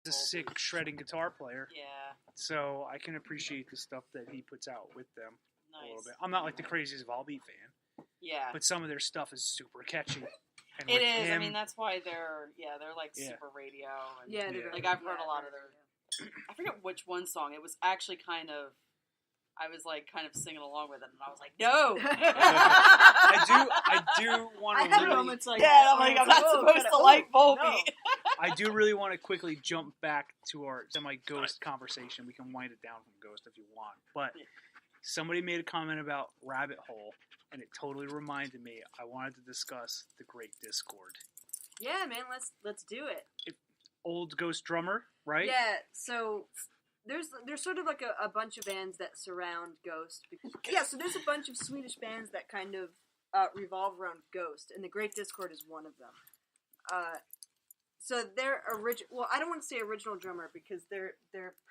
a sick shredding guitar player. Yeah. So I can appreciate the stuff that he puts out with them a little Nice. bit. I'm not like the craziest Volbeat fan, Yeah. but some of their stuff is super catchy. And It with is. him, I mean, that's why they're like Yeah. super radio. And, Yeah, like I've heard a lot of their. I forget which one song. It was actually kind of. I was like kind of singing along with it, and I was like, no. I do want I to had really, moments like Yeah, that. I'm like, where I'm it's not whoa, supposed kinda- to like oh, Volbeat. no. I do really want to quickly jump back to our semi-Ghost conversation. We can wind it down from Ghost if you want. But somebody made a comment about Rabbit Hole, and it totally reminded me. I wanted to discuss the Great Discord. Yeah, man, let's do it. Old Ghost drummer, right? Yeah, so there's sort of like a bunch of bands that surround Ghost. So there's a bunch of Swedish bands that kind of revolve around Ghost, and the Great Discord is one of them. So their I don't want to say original drummer because their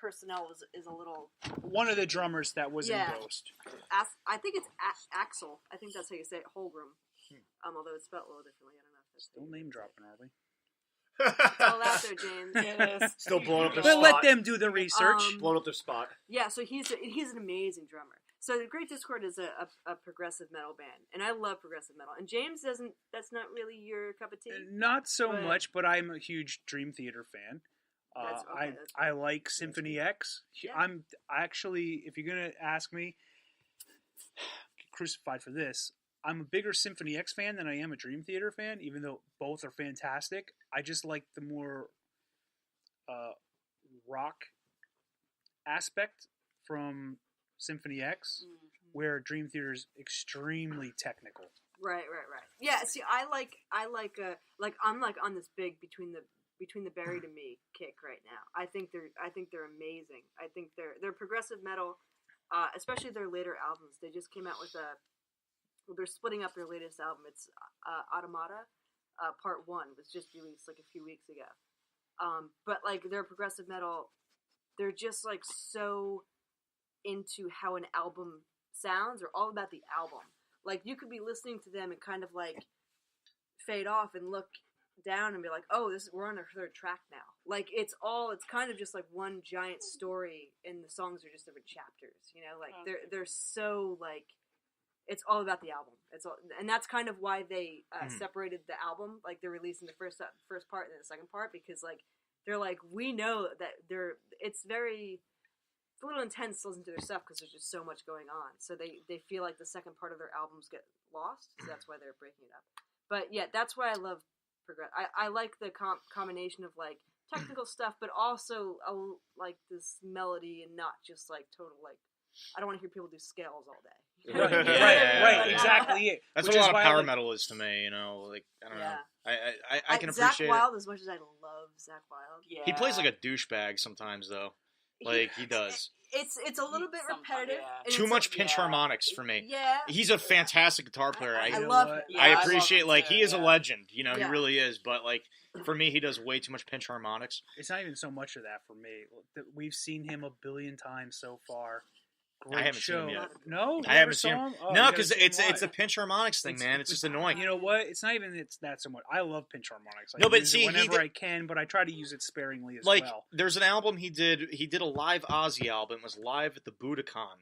personnel is a little. One of the drummers that was in Ghost. I think it's Axel. I think that's how you say it, Holgram. Although it's spelled a little differently. I don't know if that's Still name dropping, are we? It's all out there, James. It is. Still blowing up their But spot. let them do the research. Blowing up their spot. Yeah, so he's an amazing drummer. So the Great Discord is a progressive metal band, and I love progressive metal. And James doesn't. That's not really your cup of tea. Not so much, but I'm a huge Dream Theater fan. That's I like Symphony X. Yeah. I'm actually, if you're gonna ask me, crucified for this. I'm a bigger Symphony X fan than I am a Dream Theater fan, even though both are fantastic. I just like the more rock aspect from Symphony X, where Dream Theater is extremely technical. Right. Yeah. See, I like I'm like on this big between the Buried and Me kick right now. I think they're amazing. I think they're progressive metal, especially their later albums. They just came out with they're splitting up their latest album. It's Automata, Part 1 was just released like a few weeks ago. But like their progressive metal, they're just like so into how an album sounds. They're all about the album. Like you could be listening to them and kind of like fade off and look down and be like, oh, we're on our third track now. Like it's kind of just like one giant story, and the songs are just different chapters. You know, like they're so like. It's all about the album. And that's kind of why they separated the album. Like they're releasing the first part and then the second part because like they're like we know that it's a little intense to listen to their stuff because there's just so much going on. So they feel like the second part of their albums get lost. So that's why they're breaking it up. But yeah, that's why I love progress. I like the combination of like technical stuff, but also like this melody and not just like total like. I don't want to hear people do scales all day. Right, exactly. That's what a lot of power metal is to me, you know. Like I don't know. I can appreciate Zach Wilde as much as I love Zach Wilde. Yeah. He plays like a douchebag sometimes, though. Like he does. It's a little bit repetitive. Yeah. Too much pinch harmonics for me. Yeah. He's a fantastic guitar player. I love him. I Yeah, appreciate love him like too, he is a yeah. legend. You know, he Yeah. really is. But like for me, he does way too much pinch harmonics. It's not even so much of that for me. We've seen him a billion times so far. Great I haven't show. seen him yet. No, I haven't seen him. Oh, No, because it's a pinch harmonics thing, man. It's just annoying. You know what? It's not even that so much. I love pinch harmonics. I No, but use see, it whenever I can, but I try to use it sparingly as like, well. there's an album he did. He did a live Ozzy album. It was live at the Budokan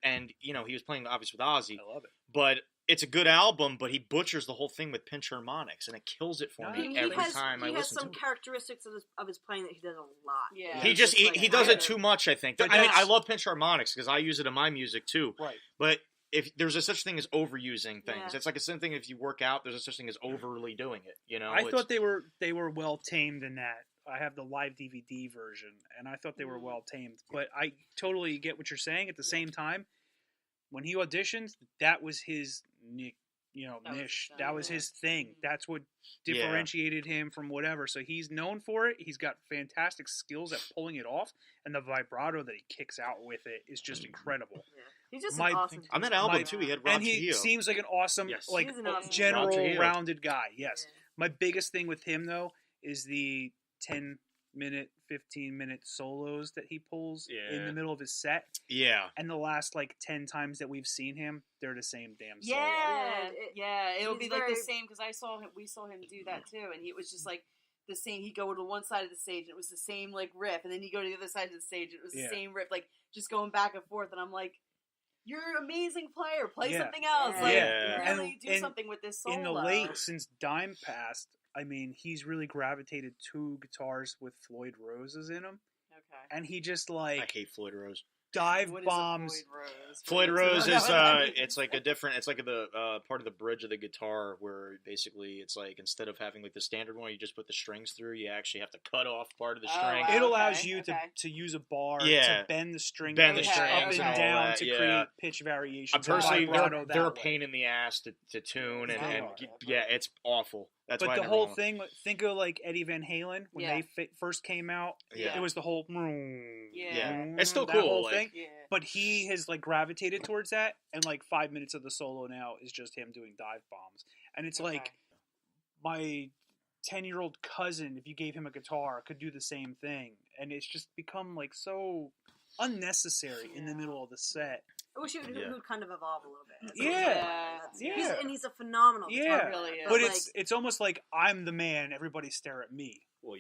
and you know he was playing obviously with Ozzy. I love it. But it's a good album, but he butchers the whole thing with pinch harmonics, and it kills it for me every time I He has listen to some it. characteristics of his playing that he does a lot. Yeah. He just he does it too much, I think. But I mean, I that's- love pinch harmonics because I use it in my music too. Right. But if there's a such thing as overusing things, Yeah. it's like the same thing if you work out. There's a such thing as overly doing it. You know, I thought they were well tamed in that. I have the live DVD version, and I thought they were well tamed. But I totally get what you're saying. At the same time, when he auditioned, that was his niche. That was his thing. That's what differentiated him from whatever. So he's known for it. He's got fantastic skills at pulling it off, and the vibrato that he kicks out with it is just incredible. Yeah. He's just an awesome. on that album too, he had Rob And he Trujillo. seems like an awesome, Yes. like He's an awesome general Rob Trujillo. rounded guy. Yes. Yeah. My biggest thing with him though is the 10-minute, 15-minute solos that he pulls in the middle of his set. Yeah. And the last 10 times that we've seen him, they're the same damn solo. Yeah, it'll he's be like very- the same because we saw him do that too, and he was just like the same. He'd go to one side of the stage, and it was the same like riff, and then he'd go to the other side of the stage, and it was the same riff, like just going back and forth. And I'm like, you're an amazing player. Play something else. Like, really do something with this solo. In the late, since Dime passed, I mean, he's really gravitated to guitars with Floyd Rose's in them. Okay. And he just like... I hate Floyd Rose. Dive What bombs. is a Floyd Rose? Floyd Rose is it's like a different. It's like the part of the bridge of the guitar where basically it's like instead of having like the standard one, you just put the strings through. You actually have to cut off part of the string. wow. It allows you to use a bar to bend the string up and down to create pitch variations. Personally, they're a pain in the ass to tune and it's awful. That's why the whole thing, think of like Eddie Van Halen when they first came out. Yeah. It was the whole it's still cool. Whole thing. Yeah. But he has like gravitated towards that, and like 5 minutes of the solo now is just him doing dive bombs, and it's like my 10-year-old cousin, if you gave him a guitar, could do the same thing, and it's just become like so unnecessary in the middle of the set. I wish he would kind of evolve a little bit. Yeah. He's a phenomenal guitar. Really is. But it's almost like I'm the man. Everybody stare at me. Well,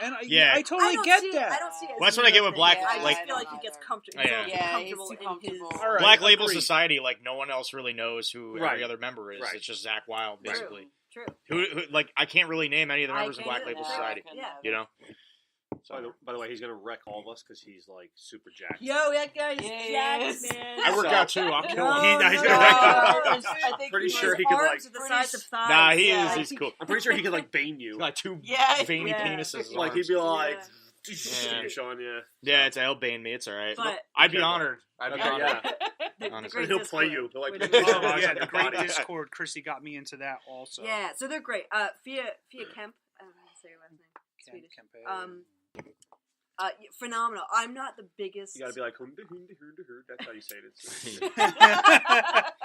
and I totally get that. I don't see it. Well, that's what I get with Black. I just feel like he gets comfortable. He's too comfortable. All right, Black Label Society, like no one else really knows who every other member is. Right. It's just Zach Wilde, basically. True. Who like I can't really name any of the members of Black Label Society. Yeah. So, by the way, he's gonna wreck all of us because he's like super jacked. Yo, that guy's jacked, man. I work out too. I'm killing. He's gonna wreck us. I I'm pretty sure he could like. The size of thighs. Nah, he is. He's cool. I'm pretty sure he could like bane you. Like two veiny penises. Like he'd be like, Yeah. Sean, yeah, he'll bane me. It's all right. But I'd be honored. I'd be honored. Honestly, he'll play you. He'll like the Great Discord. Chrissy got me into that also. Yeah, so they're great. Fia Kemp. I don't know how to say her last name. Swedish. Phenomenal. I'm not the biggest. You gotta be like, that's how you say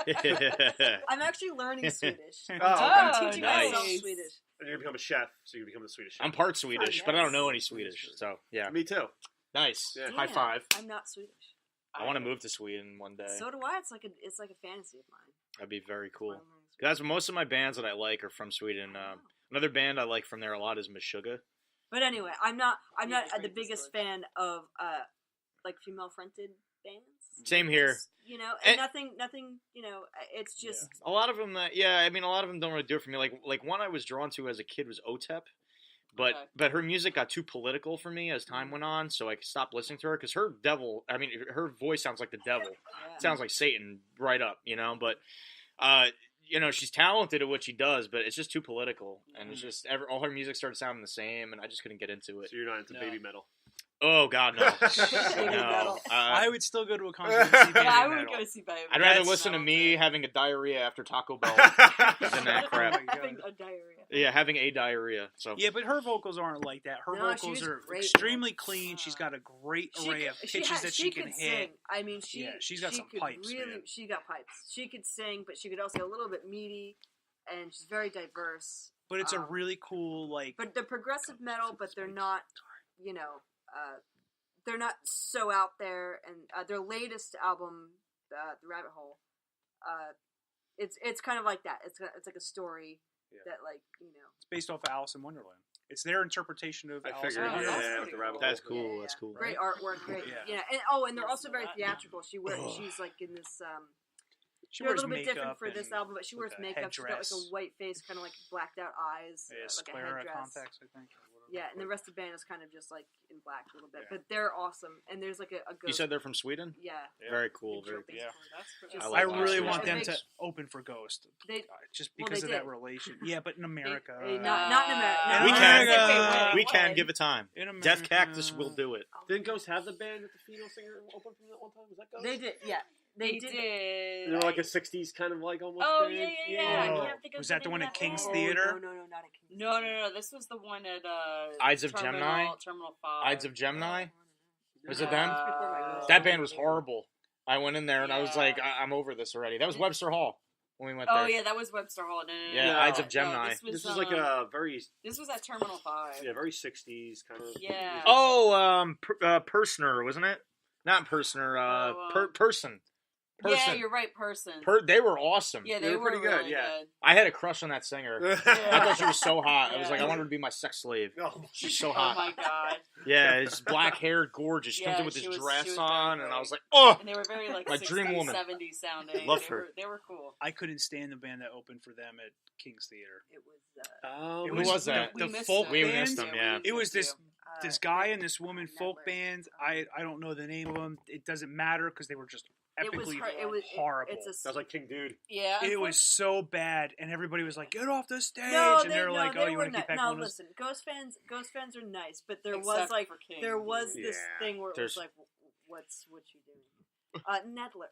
it. I'm actually learning Swedish. I'm teaching nice. myself Swedish. And you're gonna become a chef, so you can become the Swedish chef. I'm part Swedish, but I don't know any Swedish. So yeah, Me too. nice. Yeah. High five. I'm not Swedish. I want to move to Sweden one day. So do I. It's like a fantasy of mine. That'd be very cool. That's most of my bands that I like are from Sweden. Another band I like from there a lot is Meshuggah. But anyway, I'm not the biggest fan of like female fronted bands. Same here. Just, and nothing. It's just a lot of them. I mean, a lot of them don't really do it for me. Like one I was drawn to as a kid was OTEP, but her music got too political for me as time went on, so I stopped listening to her because her voice sounds like the devil. It sounds like Satan right up, But she's talented at what she does, but it's just too political, and it's just all her music started sounding the same, and I just couldn't get into it. So you're not into baby metal? Oh God, no! No. I would still go to a concert and see baby I would metal. go see baby. I'd rather listen to me having a diarrhea after Taco Bell than that crap. having a diarrhea. Yeah, having a diarrhea. So yeah, but her vocals aren't like that. Her vocals are great, extremely clean. She's got a great array of pitches that she can hit. Sing. I mean, she's got some pipes. Man. She got pipes. She could sing, but she could also be a little bit meaty, and she's very diverse. But it's a really cool But they're progressive metal, but they're not. They're not so out there. And their latest album, The Rabbit Hole, it's kind of like that. It's like a story that It's based off of Alice in Wonderland. It's their interpretation of Alice in figured, Wonderland. with the rabbit that's hole. cool. That's cool. Great artwork, great. Yeah. And they're also very theatrical. She's like in this. She They're a wears little bit different makeup for this album, but she wears a makeup. She's got like headdress. a white face, kind of like blacked out eyes, Yeah, like a sclera headdress. contacts, I think. Yeah, and the rest of the band is kind of just like in black a little bit, but they're awesome. And there's like a ghost. You said they're from Sweden? Yeah. Very cool. Very cool. Yeah. Just I like really that. want them It to makes- open for Ghost. They Just well, because they of that did. relation. Yeah, but in America. not in America. In We America. We can give it time. In America. Death Cactus will do it. Didn't Ghost have the band that the female singer opened from that one time? Was that Ghost? They did, yeah. They did. They were like a '60s kind of like almost. Oh, band. yeah. I can't think of Was that the one at name of King's that Theater? No, not at King's No. This was the one at Ides of Gemini? Terminal 5. Ides of Gemini? Was it Uh, them? Before my girl. That band was horrible. I went in there and I was like, I'm over this already. That was Webster Hall when we went there. Oh yeah, that was Webster Hall. No. Yeah, Ides of Gemini. this was like a very This was at Terminal 5. very '60s kind of. Yeah. Oh, Persner, wasn't it? Not Persner. Person. Person. Yeah, you're right. Person. They were awesome. Yeah, They were pretty good, really yeah. good. I had a crush on that singer. Yeah. I thought she was so hot. I was Yeah. like, I wanted her to be my sex slave. Oh, She's so Oh hot. my god. Yeah, it's black haired, gorgeous. She comes Yeah, in with she this was dress very on, and I great. was like, oh! And they were very like My 60s, dream woman. 70s sounding. Love they her. They were cool. I couldn't stand the band that opened for them at King's Theater. It was. Oh, It Who was that? The missed folk them. We band. missed them, yeah. It was this Uh, guy and this woman Nedler. folk band. I don't know the name of them. It doesn't matter because they were just epically horrible. Sounds like King Dude. Yeah. It was so bad, and everybody was like, "Get off the stage!" No, and they're like, they "Oh, you were want to keep not. back No, on us?" listen, Ghost fans are nice, but there Except was like for King. there was Yeah. this thing where it There's- was like, what's you doing? Nedler,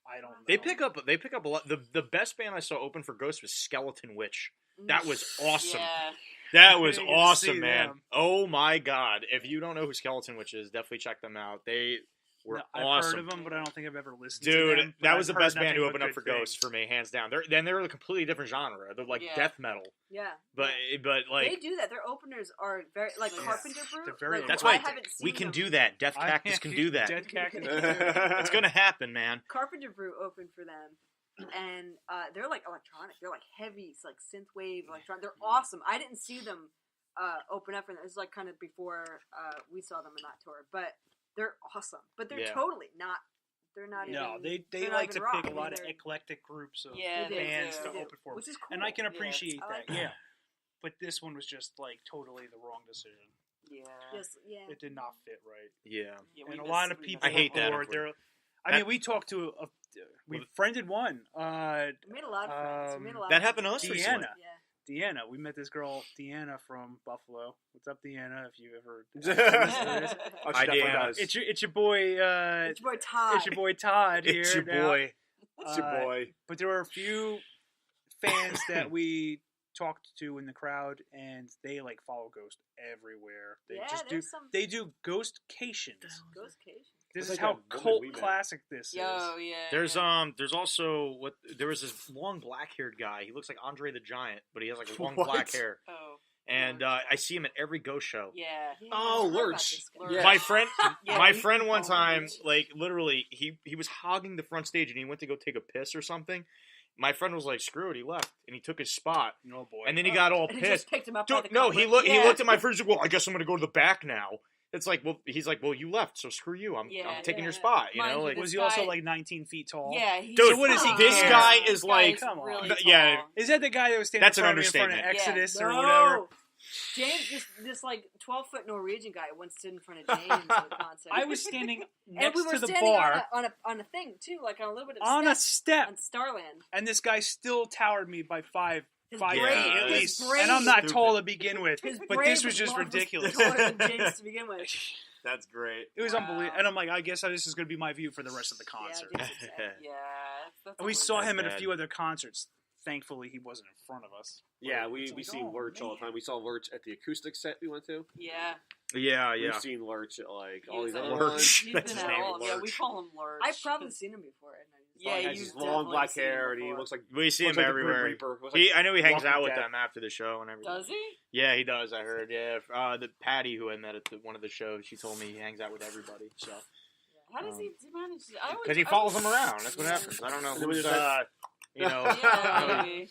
I don't know. They pick up a lot. The best band I saw open for Ghost was Skeleton Witch. That was awesome. Yeah. That was You get to awesome, see man. them. Oh my god. If you don't know who Skeleton Witch is, definitely check them out. They were No, I've awesome. heard of them, but I don't think I've ever listened to Dude, them. but that I've was the heard best band nothing to but open up good for things. Ghost for me, hands down. They were a completely different genre. They're like Yeah. death metal, Yeah, but like they do that. Their openers are very like Yeah. Carpenter Brew. They're very like, that's I why haven't seen we can them. do that. Death I- Cactus can do that. Dead Cactus. It's gonna happen, man. Carpenter Brew opened for them, and they're like electronic. They're like heavy, it's like synthwave electronic. They're awesome. I didn't see them open up for them. It was like kind of before we saw them in that tour, but they're awesome. But they're Yeah. totally not. They're not No, even. they they're not like even to rock. pick I a mean, lot of they're- eclectic groups of Yeah, they bands do. to They do. open for, Which is cool. and I can Yeah, appreciate I that. like that. Yeah, but this one was just like totally the wrong decision. Yeah. Yes, yeah. It did not fit right. Yeah. Yeah, we And a missed- lot of we people missed I hate them. that, were unfortunately. I mean, we talked to we friended one. We made a lot of friends. We made a lot That of happened to friends. us recently. Deanna. Yeah. Deanna. We met this girl, Deanna from Buffalo. What's up, Deanna? If you ever Oh, I she definitely did. does. it's your boy. It's your boy Todd. It's your boy Todd here. It's your now. boy. It's your boy. But there were a few fans that we talked to in the crowd, and they like follow Ghost everywhere. They Yeah, just do. there's some They do Ghostcations. Ghostcation. This It's is like how that woman cult we met. classic this Yo, is. yeah. There's yeah. there's also there was this long black haired guy. He looks like Andre the Giant, but he has like long What? black hair. Oh. And Lurch. I see him at every ghost show. Yeah. Yeah, Oh, I heard about Lurch. this guy. Lurch. My friend, Yeah, my we friend can one call him time, Lurch. like literally, he was hogging the front stage and he went to go take a piss or something. My friend was like, "Screw it," he left and he took his spot. Oh boy. And then he got all And he just pissed. picked him up by Dude, the no, collar. he looked. He Yeah. looked at my friend. He's like, "Well, I guess I'm gonna go to the back now." It's like, well, he's like, "Well, you left, so screw you. I'm Yeah, taking yeah, your yeah. spot." You Mind know, you, like was this he also guy- like 19 feet tall? Yeah. He's Dude, So what does he this care? guy is This like, guy's Come on. really yeah. tall. Is that the guy that was standing That's an in front of understatement. Exodus or No. whatever? James, this like 12-foot Norwegian guy once stood in front of James at a concert. I was standing and next we were to the standing bar on a thing too, like on a little bit of on a step step, on Starland. and this guy still towered me by five His feet brain- at his least. brain- And I'm not Stupid. tall to begin with, His but brain this was just long- ridiculous. taller than James to begin with. That's great. It was Wow. unbelievable, and I'm like, I guess this is going to be my view for the rest of the concert. Yeah, James is sad. Yeah. That's And we always- saw him at a bad. few other concerts. Thankfully, he wasn't in front of us. Yeah, It's we like, see oh, Lurch all the man. time. We saw Lurch at the acoustic set we went to. Yeah. Yeah, We've yeah. seen Lurch at like He all was these at other Lurch. ones. He's That's been his at name, all. Yeah, we Lurch. call him Lurch. I've probably seen him before. And Yeah, He you has his long definitely black seen him hair, and he before. looks like We see looks him like the Grim everywhere. Reaper. Looks like I know he hangs Walking out with Dead. them after the show and everything. Does he? Yeah, he does. I heard. Yeah, the Patty who I met at one of the shows, she told me he hangs out with everybody. So How does he manage to? because he follows them around, that's what happens. I don't know And then who's we just- you know. Yeah, maybe.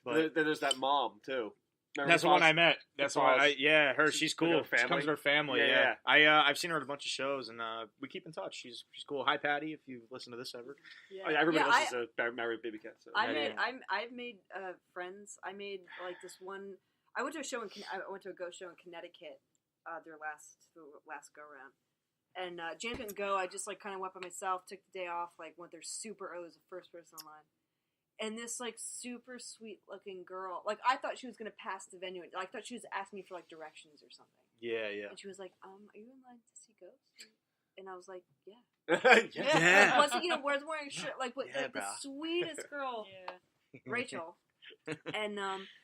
but Then there's that mom too. Remember that's the one Fox- I met. That's the one. Her. She's Like her cool. She family? comes with her family. Yeah, Yeah. I've seen her at a bunch of shows, and we keep in touch. She's cool. Hi, Patty. If you listen to this ever. Yeah, Oh, yeah, everybody Yeah, else is a married baby cat. So. I've Yeah. made friends. I made like this one. I went to a show I went to a ghost show in Connecticut. The last go round, and James couldn't go. I just like kind of went by myself. Took the day off. Like went there super early. Was the first person online. And this like super sweet looking girl. Like I thought she was gonna pass the venue. I thought she was asking me for like directions or something. Yeah, yeah. And she was like, "Are you in line to see ghosts?" And I was like, "Yeah." Yeah. Once again, was wearing a shirt like Yeah, the brah. sweetest girl, Yeah. Rachel. And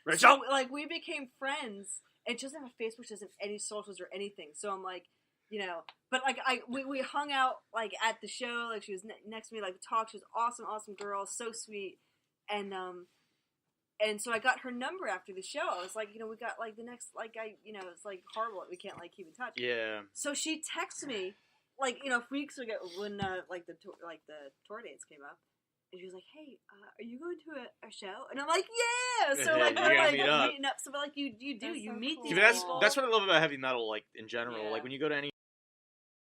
Rachel! so, like we became friends. And she doesn't have a Facebook, she doesn't have any socials or anything. So I'm like, but like we hung out like at the show. Like she was next to me, like talked. She was awesome girl, so sweet. And so I got her number after the show. I was like, we got like the next, like it's like horrible that we can't like keep in touch. Yeah. So she texts me like weeks ago when like the tour dates came up. And she was like, "Hey, are you going to a show?" And I'm like, "Yeah!" So like we're like meeting up. So like you That's so meet cool. these See, but people. that's what I love about heavy metal, like in general. Yeah. Like when you go to any